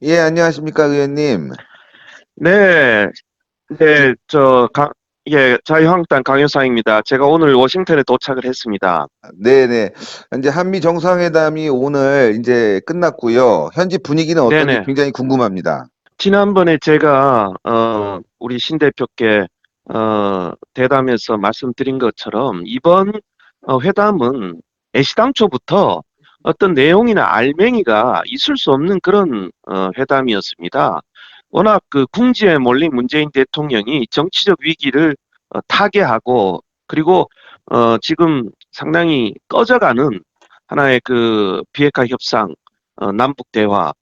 예, 안녕하십니까, 의원님. 네, 지- 네, 자유한국당 강효상입니다. 제가 오늘 워싱턴에 도착을 했습니다. 네네. 이제 한미 정상회담이 오늘 이제 끝났고요. 현지 분위기는 어떤지 네네. 굉장히 궁금합니다. 지난번에 제가, 우리 신 대표께, 대담에서 말씀드린 것처럼, 이번 회담은 애시당초부터 어떤 내용이나 알맹이가 있을 수 없는 그런, 회담이었습니다. 워낙 그 궁지에 몰린 문재인 대통령이 정치적 위기를 타개하고, 그리고, 지금 상당히 꺼져가는 하나의 그 비핵화 협상, 남북 대화,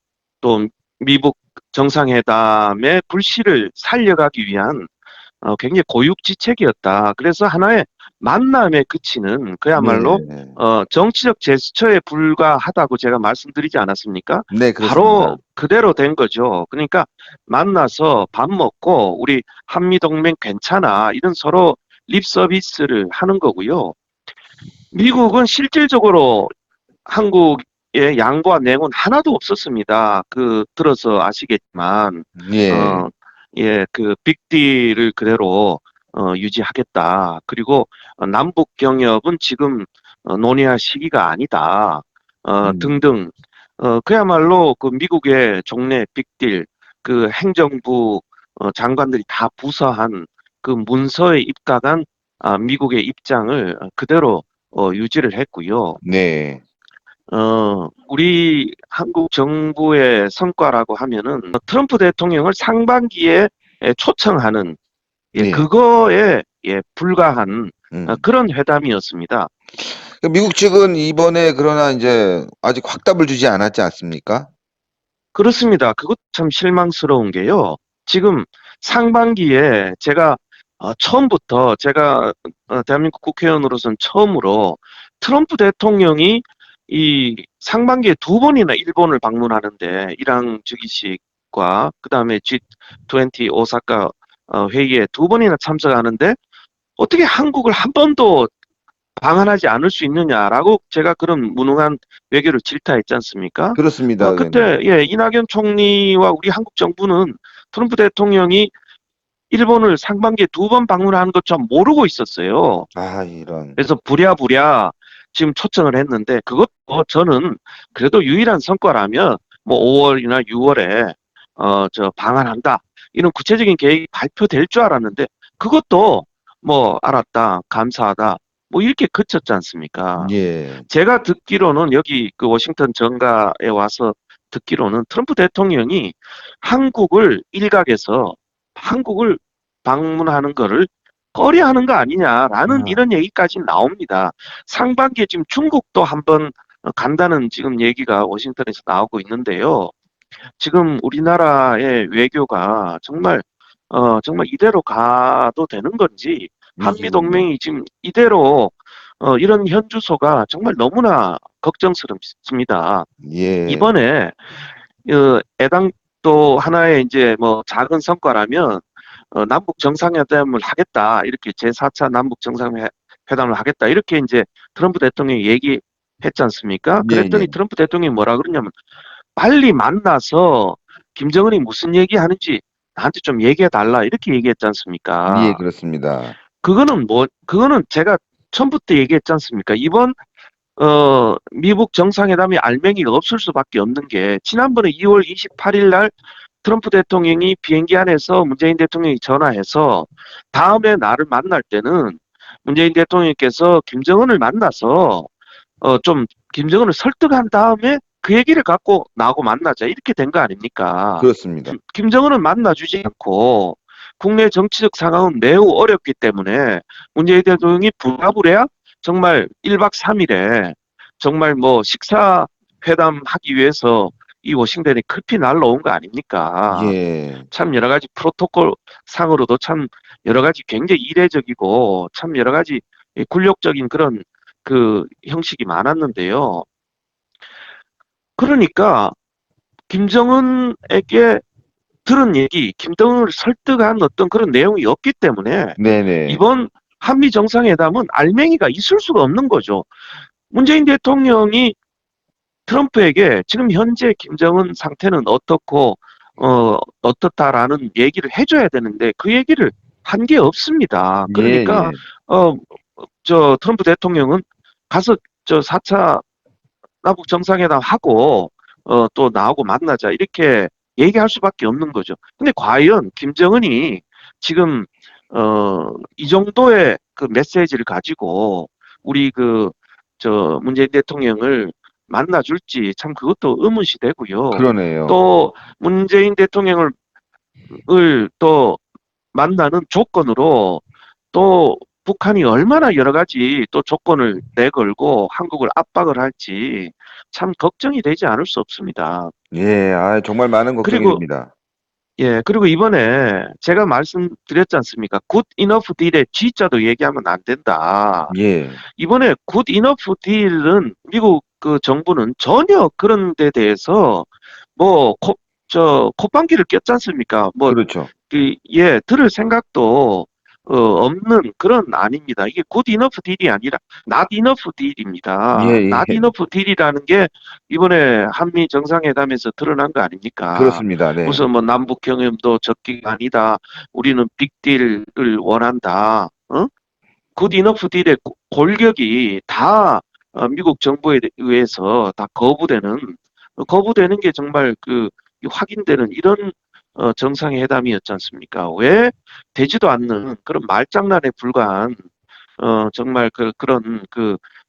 또 미북 정상회담의 불씨를 살려가기 위한 굉장히 고육지책이었다. 그래서 하나의 만남에 그치는 그야말로 네네. 정치적 제스처에 불과하다고 제가 말씀드리지 않았습니까? 네, 그렇습니다. 바로 그대로 된 거죠. 그러니까 만나서 밥 먹고 우리 한미동맹 괜찮아 이런 서로 립 서비스를 하는 거고요. 미국은 실질적으로 한국의 양과 냉은 하나도 없었습니다. 그 들어서 아시겠지만 예. 어, 예, 그 빅딜을 그대로 유지하겠다. 그리고 남북 경협은 지금 논의할 시기가 아니다. 음, 등등. 그야말로 그 미국의 종래 빅딜 그 행정부 장관들이 다 부서한 그 문서에 입각한 미국의 입장을 그대로 유지를 했고요. 네. 우리 한국 정부의 성과라고 하면은 트럼프 대통령을 상반기에 초청하는 예, 예. 그거에 예, 불과한 음. 그런 회담이었습니다. 그 미국 측은 이번에 그러나 이제 아직 확답을 주지 않았지 않습니까? 그렇습니다. 그것 참 실망스러운 게요. 지금 상반기에 제가 처음부터 제가 대한민국 국회의원으로서는 처음으로 트럼프 대통령이 이 상반기에 두 번이나 일본을 방문하는데 이랑 즉위식과 그다음에 G20 오사카 회의에 두 번이나 참석하는데 어떻게 한국을 한 번도 방한하지 않을 수 있느냐라고 제가 그런 무능한 외교를 질타했지 않습니까? 그렇습니다, 의원님. 그때 예, 이낙연 총리와 우리 한국 정부는 트럼프 대통령이 일본을 상반기에 두 번 방문하는 것처럼 모르고 있었어요. 아, 이런. 그래서 부랴부랴 지금 초청을 했는데 그것도 저는 그래도 유일한 성과라면 뭐 5월이나 6월에 저 방한한다 이런 구체적인 계획이 발표될 줄 알았는데 그것도 뭐 알았다 감사하다 뭐 이렇게 그쳤지 않습니까? 예. 제가 듣기로는 여기 그 워싱턴 정가에 와서 듣기로는 트럼프 대통령이 한국을 일각에서 한국을 방문하는 거를 꺼려하는 거 아니냐라는 아, 이런 얘기까지 나옵니다. 상반기에 지금 중국도 한번 간다는 지금 얘기가 워싱턴에서 나오고 있는데요. 지금 우리나라의 외교가 정말 이대로 가도 되는 건지 한미 이게, 동맹이 지금 이대로 이런 현주소가 정말 너무나 걱정스럽습니다. 예. 이번에 애당도 하나의 이제 뭐 작은 성과라면 남북 정상회담을 하겠다 이렇게 제4차 남북 정상회담을 하겠다 이렇게 이제 트럼프 대통령이 얘기했지 않습니까? 예, 그랬더니 예. 트럼프 대통령이 뭐라 그러냐면 빨리 만나서 김정은이 무슨 얘기하는지 나한테 좀 얘기해 달라 이렇게 얘기했지 예, 않습니까? 그렇습니다. 그거는 제가 처음부터 얘기했지 않습니까? 이번 미국 정상회담이 알맹이가 없을 수밖에 없는 게 지난번에 2월 28일 날 트럼프 대통령이 비행기 안에서 문재인 대통령이 전화해서 다음에 나를 만날 때는 문재인 대통령께서 김정은을 만나서 좀 김정은을 설득한 다음에 그 얘기를 갖고 나하고 만나자 이렇게 된 거 아닙니까? 그렇습니다. 김정은은 만나주지 않고 국내 정치적 상황은 매우 어렵기 때문에 문재인 대통령이 부랴부랴 정말 1박 3일에 정말 뭐 식사 회담하기 위해서 이 워싱턴에 급히 날라온 거 아닙니까? 예. 참 여러 가지 프로토콜 상으로도 참 여러 가지 굉장히 이례적이고 참 여러 가지 굴욕적인 그런 그 형식이 많았는데요. 그러니까 김정은에게 들은 얘기, 김정은을 설득한 어떤 그런 내용이 없기 때문에 네네. 이번 한미 정상회담은 알맹이가 있을 수가 없는 거죠. 문재인 대통령이 트럼프에게 지금 현재 김정은 상태는 어떻고 어떻다라는 얘기를 해줘야 되는데 그 얘기를 한 게 없습니다. 예, 그러니까 예. 어, 트럼프 대통령은 가서 4차 남북 정상회담 하고 또 나하고 만나자 이렇게 얘기할 수밖에 없는 거죠. 근데 과연 김정은이 지금 이 정도의 그 메시지를 가지고 우리 문재인 대통령을 만나줄지 참 그것도 의문시 되고요. 그러네요. 또 문재인 대통령을 또 만나는 조건으로 또 북한이 얼마나 여러 가지 또 조건을 내걸고 한국을 압박을 할지 참 걱정이 되지 않을 수 없습니다. 예, 아, 정말 많은 걱정이 그리고 됩니다. 예, 그리고 이번에 제가 말씀드렸지 않습니까? 굿 이너프 딜에 G자도 얘기하면 안 된다. 예, 이번에 굿 이너프 딜은 미국 그 정부는 전혀 그런 데 대해서 뭐 콧방귀를 꼈지 않습니까? 뭐 그렇죠. 들을 생각도 없는 그런 아닙니다. 이게 good enough 딜이 아니라 not enough 예, 딜입니다. not 예. enough 딜이라는 게 이번에 한미 정상회담에서 드러난 거 아닙니까? 그렇습니다. 네. 무슨 뭐 남북 경협도 적기가 아니다. 우리는 빅딜을 원한다. good enough 딜의 골격이 다 미국 정부에 의해서 다 거부되는 게 정말 확인되는 이런 정상회담이었지 않습니까? 왜 되지도 않는 그런 말장난에 불과한 정말 그런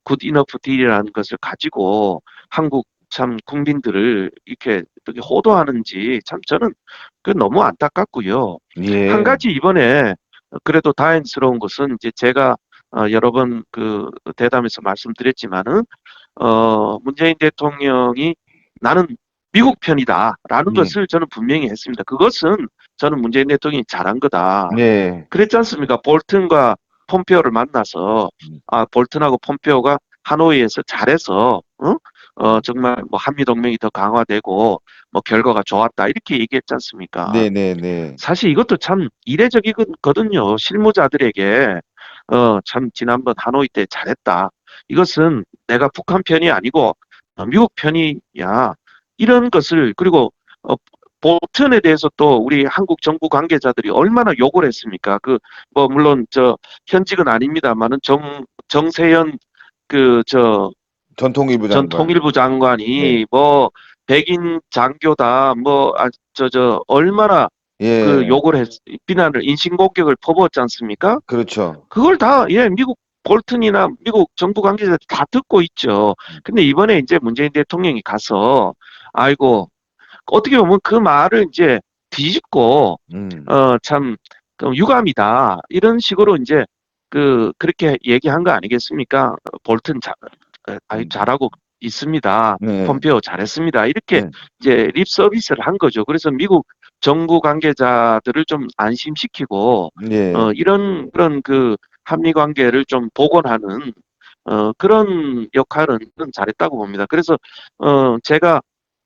굿 이너프 딜이라는 것을 가지고 한국 참 국민들을 이렇게 호도하는지 참 저는 너무 안타깝고요. 한 예, 가지 이번에 그래도 다행스러운 것은 이제 제가 여러 번 대담에서 말씀드렸지만은 문재인 대통령이 나는 미국 편이다라는 예, 것을 저는 분명히 했습니다. 그것은 저는 문재인 대통령이 잘한 거다. 네. 그랬지 않습니까? 볼튼과 폼페오를 만나서 볼튼하고 폼페오가 하노이에서 잘해서 정말 뭐 한미 동맹이 더 강화되고 뭐 결과가 좋았다 이렇게 얘기했지 않습니까? 네, 네, 네. 사실 이것도 참 이례적이거든요. 실무자들에게 참 지난번 하노이 때 잘했다. 이것은 내가 북한 편이 아니고 미국 편이야. 이런 것을 그리고 볼튼에 대해서 또 우리 한국 정부 관계자들이 얼마나 욕을 했습니까? 뭐 물론 현직은 아닙니다만은 정세현 그 저 전통일부 전 장관. 통일부 네. 장관이 뭐 백인 장교다 뭐 얼마나 예, 비난을 인신공격을 퍼부었지 않습니까? 그렇죠. 그걸 다 예 미국 볼튼이나 미국 정부 관계자들 다 듣고 있죠. 근데 이번에 이제 문재인 대통령이 가서 아이고 어떻게 보면 그 말을 이제 뒤집고 음, 참 유감이다 이런 식으로 이제 그렇게 얘기한 거 아니겠습니까? 볼튼 아주 음, 잘하고 있습니다. 네, 폼페오 잘했습니다. 이렇게 네, 이제 립 서비스를 한 거죠. 그래서 미국 정부 관계자들을 좀 안심시키고 네, 이런 그런 한미 관계를 좀 복원하는 그런 역할은 잘했다고 봅니다. 그래서 제가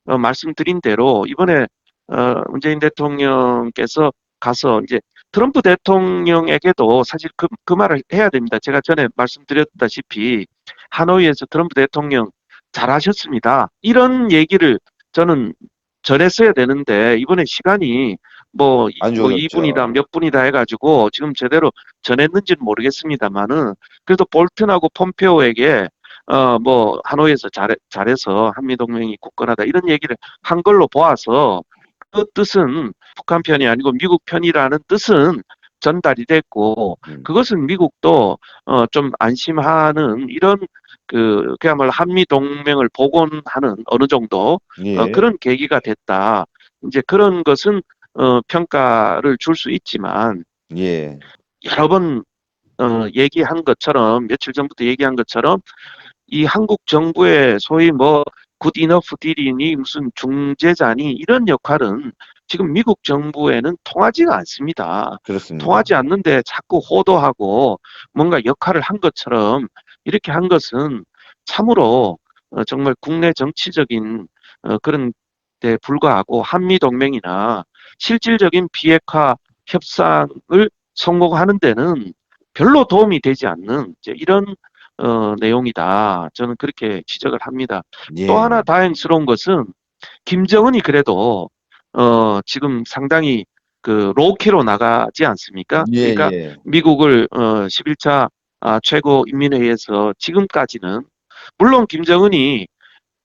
말씀드린 대로 이번에 문재인 대통령께서 가서 이제 트럼프 대통령에게도 사실 그 말을 해야 됩니다. 제가 전에 말씀드렸다시피 하노이에서 트럼프 대통령 잘하셨습니다. 이런 얘기를 저는 전했어야 되는데 이번에 시간이 안 뭐 좋아졌죠. 2분이다 몇 분이다 해가지고 지금 제대로 전했는지는 모르겠습니다만은 그래도 볼튼하고 폼페오에게 뭐 하노이에서 잘해서 한미동맹이 굳건하다 이런 얘기를 한 걸로 보아서 그 뜻은 북한 편이 아니고 미국 편이라는 뜻은 전달이 됐고 음, 그것은 미국도 좀 안심하는 이런 그야말로 한미 동맹을 복원하는 어느 정도 예, 그런 계기가 됐다. 이제 그런 것은 평가를 줄 수 있지만 예, 여러 번 얘기한 것처럼 며칠 전부터 얘기한 것처럼 이 한국 정부의 소위 뭐 굿 이너프 딜이니 무슨 중재자니 이런 역할은 지금 미국 정부에는 통하지가 않습니다. 그렇습니다. 통하지 않는데 자꾸 호도하고 뭔가 역할을 한 것처럼 이렇게 한 것은 참으로 정말 국내 정치적인 그런 데 불과하고 한미 동맹이나 실질적인 비핵화 협상을 성공하는 데는 별로 도움이 되지 않는 이제 이런 내용이다. 저는 그렇게 지적을 합니다. 또 예. 하나 다행스러운 것은 김정은이 그래도 지금 상당히 그 로우키로 나가지 않습니까? 예, 그러니까 예. 미국을 11차 최고인민회의에서 지금까지는 물론 김정은이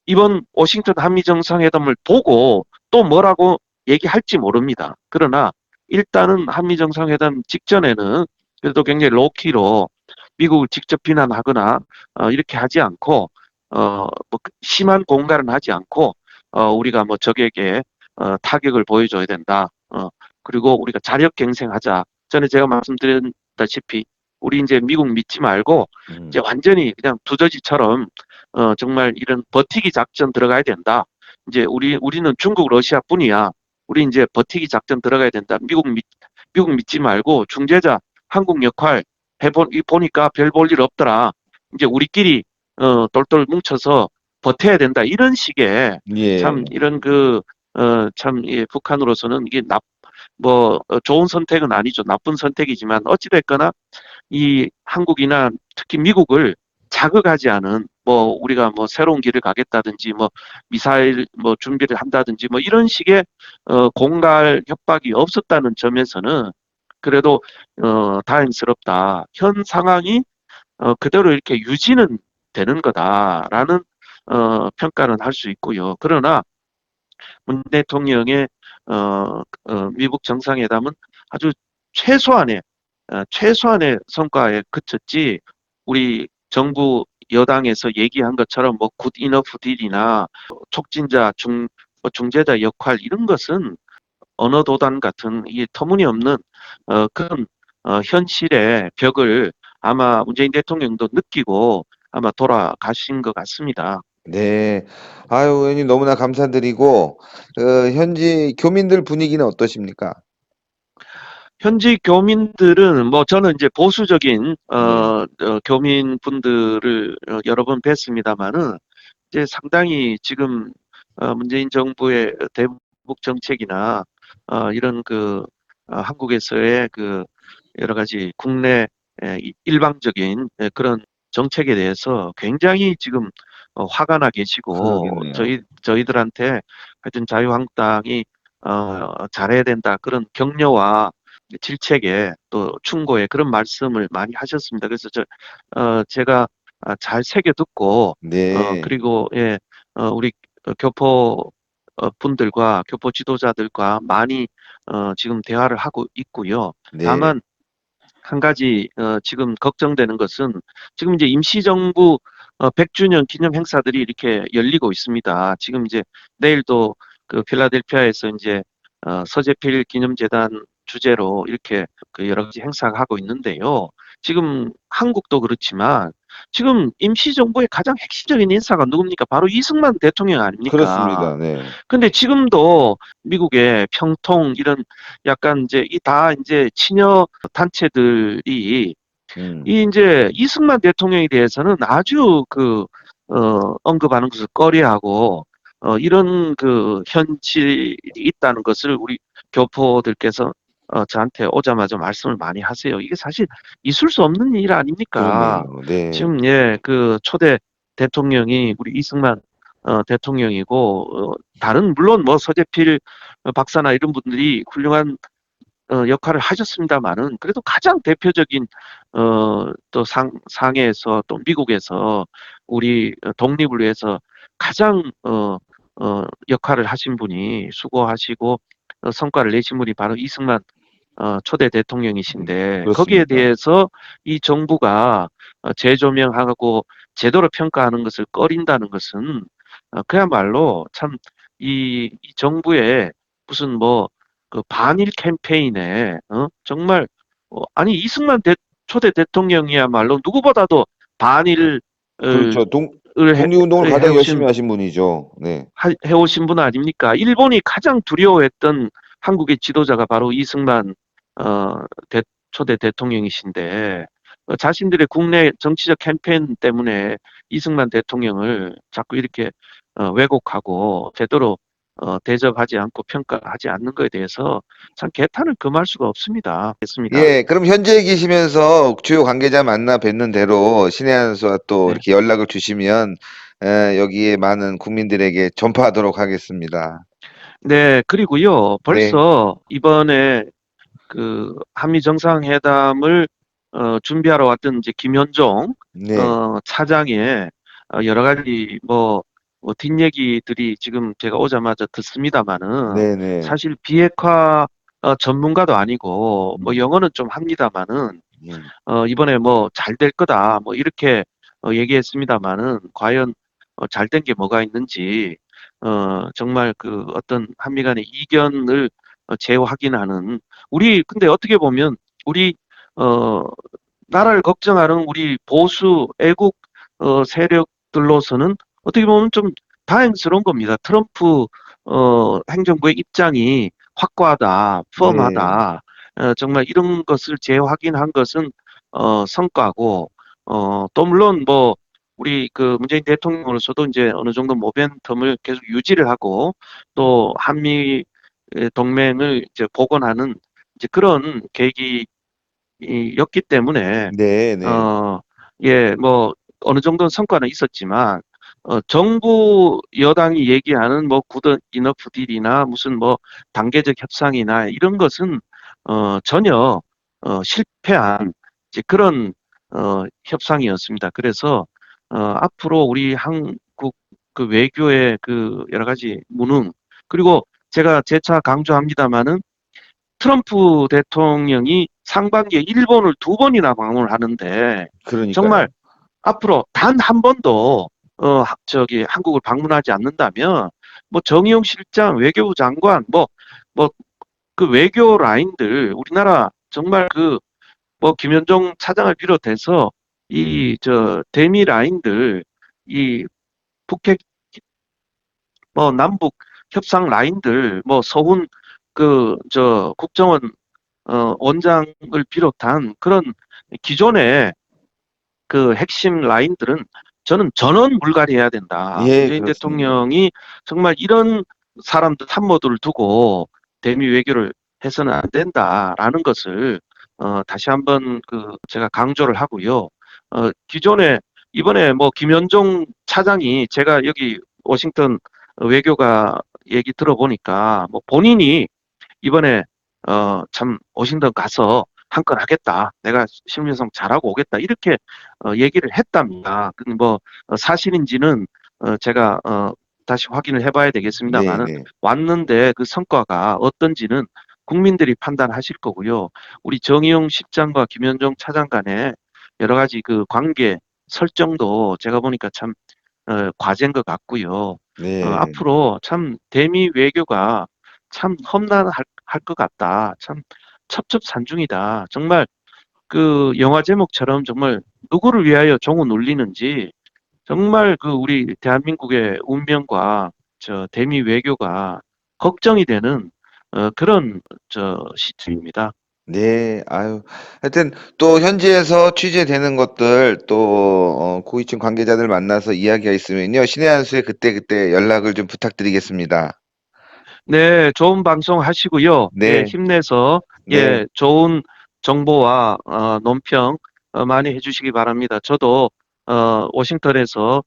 이번 워싱턴 한미 정상회담을 보고 또 뭐라고 얘기할지 모릅니다. 그러나 일단은 한미 정상회담 직전에는 그래도 굉장히 로우키로 미국을 직접 비난하거나 이렇게 하지 않고 뭐 심한 공갈은 하지 않고 우리가 뭐 적에게 타격을 보여줘야 된다. 그리고 우리가 자력갱생하자. 전에 제가 말씀드렸다시피 우리 이제 미국 믿지 말고 이제 음. 완전히 그냥 두더지처럼 정말 이런 버티기 작전 들어가야 된다. 이제 우리는 중국, 러시아뿐이야. 우리 이제 버티기 작전 들어가야 된다. 미국 믿지 말고 중재자 한국 역할 보니까 별 볼 일 없더라. 이제 우리끼리 똘똘 뭉쳐서 버텨야 된다. 이런 식의 참 예. 이런 참 예, 북한으로서는 이게 좋은 선택은 아니죠. 나쁜 선택이지만 어찌됐거나 이 한국이나 특히 미국을 자극하지 않은 우리가 새로운 길을 가겠다든지 미사일 준비를 한다든지 이런 식의 공갈 협박이 없었다는 점에서는 그래도 다행스럽다. 현 상황이 그대로 이렇게 유지는 되는 거다라는 평가는 할 수 있고요. 그러나 문 대통령의 미국 정상회담은 아주 최소한의 최소한의 성과에 그쳤지 우리 정부 여당에서 얘기한 것처럼 굿 이너프 딜이나 촉진자 중재자 역할 이런 것은 언어 도단 같은 이 터무니없는 그런 현실의 벽을 아마 문재인 대통령도 느끼고 아마 돌아가신 것 같습니다. 네. 아유, 의원님 너무나 감사드리고, 현지 교민들 분위기는 어떠십니까? 현지 교민들은 저는 이제 보수적인 네. 교민분들을 여러 번 뵀습니다마는 이제 상당히 지금 문재인 정부의 대북 정책이나 이런 한국에서의 여러 가지 국내 일방적인 그런 정책에 대해서 굉장히 지금 화가 나 계시고 그러겠네요. 저희들한테 하여튼 자유한국당이 잘해야 된다 그런 격려와 질책에 또 충고에 그런 말씀을 많이 하셨습니다. 그래서 제가 잘 새겨 듣고 네. 그리고 예, 우리 교포 분들과 교포 지도자들과 많이 지금 대화를 하고 있고요. 네. 다만 한 가지 지금 걱정되는 것은 지금 이제 임시정부 100주년 기념 행사들이 이렇게 열리고 있습니다. 지금 이제 내일도 필라델피아에서 이제 서재필 기념재단 주제로 이렇게 여러 가지 행사가 하고 있는데요. 지금 한국도 그렇지만 지금 임시정부의 가장 핵심적인 인사가 누굽니까? 바로 이승만 대통령 아닙니까? 그렇습니다. 네. 근데 지금도 미국의 평통 이런 약간 이제 다 이제 친여 단체들이 이 이제 이승만 대통령에 대해서는 아주 언급하는 것을 꺼려하고 이런 현실이 있다는 것을 우리 교포들께서 저한테 오자마자 말씀을 많이 하세요. 이게 사실 있을 수 없는 일 아닙니까? 그렇네요. 네. 지금 예, 초대 대통령이 우리 이승만 대통령이고 다른 물론 서재필 박사나 이런 분들이 훌륭한 역할을 하셨습니다만은 그래도 가장 대표적인 또 상해에서 또 미국에서 우리 독립을 위해서 가장 역할을 하신 분이 수고하시고 성과를 내신 분이 바로 이승만 초대 대통령이신데 거기에 그렇습니다. 대해서 이 정부가 재조명하고 제대로 평가하는 것을 꺼린다는 것은 그야말로 참 이 정부의 무슨 반일 캠페인에 정말 아니 이승만 초대 대통령이야말로 누구보다도 반일을 그렇죠. 독립운동을 가장 열심히 해오신 하신 분이죠. 네. 해오신 분 아닙니까? 일본이 가장 두려워했던 한국의 지도자가 바로 이승만 어, 초대 대통령이신데 자신들의 국내 정치적 캠페인 때문에 이승만 대통령을 자꾸 이렇게 왜곡하고 제대로 대접하지 않고 평가하지 않는 것에 대해서 참 개탄을 금할 수가 없습니다. 됐습니다. 예, 그럼 현지에 계시면서 주요 관계자 만나 뵙는 대로 신의 한 수와 또 네. 이렇게 연락을 주시면 여기에 많은 국민들에게 전파하도록 하겠습니다. 네, 그리고요, 네, 벌써 이번에 그 한미 정상회담을 준비하러 왔던 이제 김현종 네, 차장의 여러 가지 뭐 뒷얘기들이 지금 제가 오자마자 듣습니다마는 네, 네. 사실 비핵화 전문가도 아니고 뭐 음, 영어는 좀 합니다마는 음. 이번에 뭐 잘 될 거다 뭐 이렇게 얘기했습니다마는 과연 잘 된 게 뭐가 있는지 정말 그 어떤 한미 간의 이견을 재확인하는 우리 근데 어떻게 보면 우리 어 나라를 걱정하는 우리 보수 애국 세력들로서는 어떻게 보면 좀 다행스러운 겁니다. 트럼프 행정부의 입장이 확고하다, 네, 펌하다. 정말 이런 것을 재확인한 것은 성과고 또 물론 뭐 우리 그 문재인 대통령으로서도 이제 어느 정도 모멘텀을 계속 유지를 하고 또 한미 동맹을 이제 복원하는 이제 그런 계기였기 때문에 네, 네. 어, 예, 뭐 어느 정도 성과는 있었지만 정부 여당이 얘기하는 뭐 굿 이너프 딜이나 무슨 뭐 단계적 협상이나 이런 것은 전혀 실패한 이제 그런 협상이었습니다. 그래서 앞으로 우리 한국 그 외교의 그 여러 가지 무능 그리고 제가 재차 강조합니다마는 트럼프 대통령이 상반기에 일본을 두 번이나 방문을 하는데 정말 그러니까요. 앞으로 단 한 번도 저기 한국을 방문하지 않는다면 뭐 정의용 실장, 외교부 장관 뭐 그 외교 라인들 우리나라 정말 그 뭐 김현종 차장을 비롯해서 이 저 대미 라인들 이 북핵 뭐 남북 협상 라인들 뭐 서훈 그 저 국정원 원장을 비롯한 그런 기존의 그 핵심 라인들은 저는 전원 물갈이해야 된다. 예, 문재인 그렇습니다. 대통령이 정말 이런 사람들 참모들을 두고 대미 외교를 해서는 안 된다라는 것을 다시 한번 그 제가 강조를 하고요. 기존에 이번에 뭐 김현종 차장이 제가 여기 워싱턴 외교가 얘기 들어보니까 뭐 본인이 이번에 참 워싱턴 가서 한 건 하겠다. 내가 실무조성 잘하고 오겠다. 이렇게 얘기를 했답니다. 근데 뭐 사실인지는 제가 다시 확인을 해봐야 네, 되겠습니다만은 네. 왔는데 그 성과가 어떤지는 국민들이 판단하실 거고요. 우리 정의용 실장과 김현종 차장 간의 여러 가지 그 관계 설정도 제가 보니까 참 과제인 것 같고요. 네. 앞으로 참 대미 외교가 참 험난할 것 같다. 참 첩첩산중이다. 정말 그 영화 제목처럼 정말 누구를 위하여 종을 울리는지 정말 그 우리 대한민국의 운명과 저 대미 외교가 걱정이 되는 그런 저 시점입니다. 네, 아유. 하여튼 또 현지에서 취재되는 것들 또 고위층 관계자들 만나서 이야기가 있으면요. 신의 한 수에 그때그때 연락을 좀 부탁드리겠습니다. 네, 좋은 방송 하시고요. 예, 네, 힘내서 네, 예, 좋은 정보와 논평 많이 해주시기 바랍니다. 저도 워싱턴에서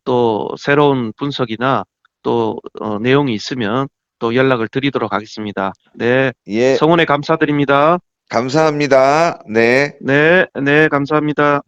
또 새로운 분석이나 또 내용이 있으면 또 연락을 드리도록 하겠습니다. 네, 예, 성원에 감사드립니다. 감사합니다. 네. 네, 네, 감사합니다.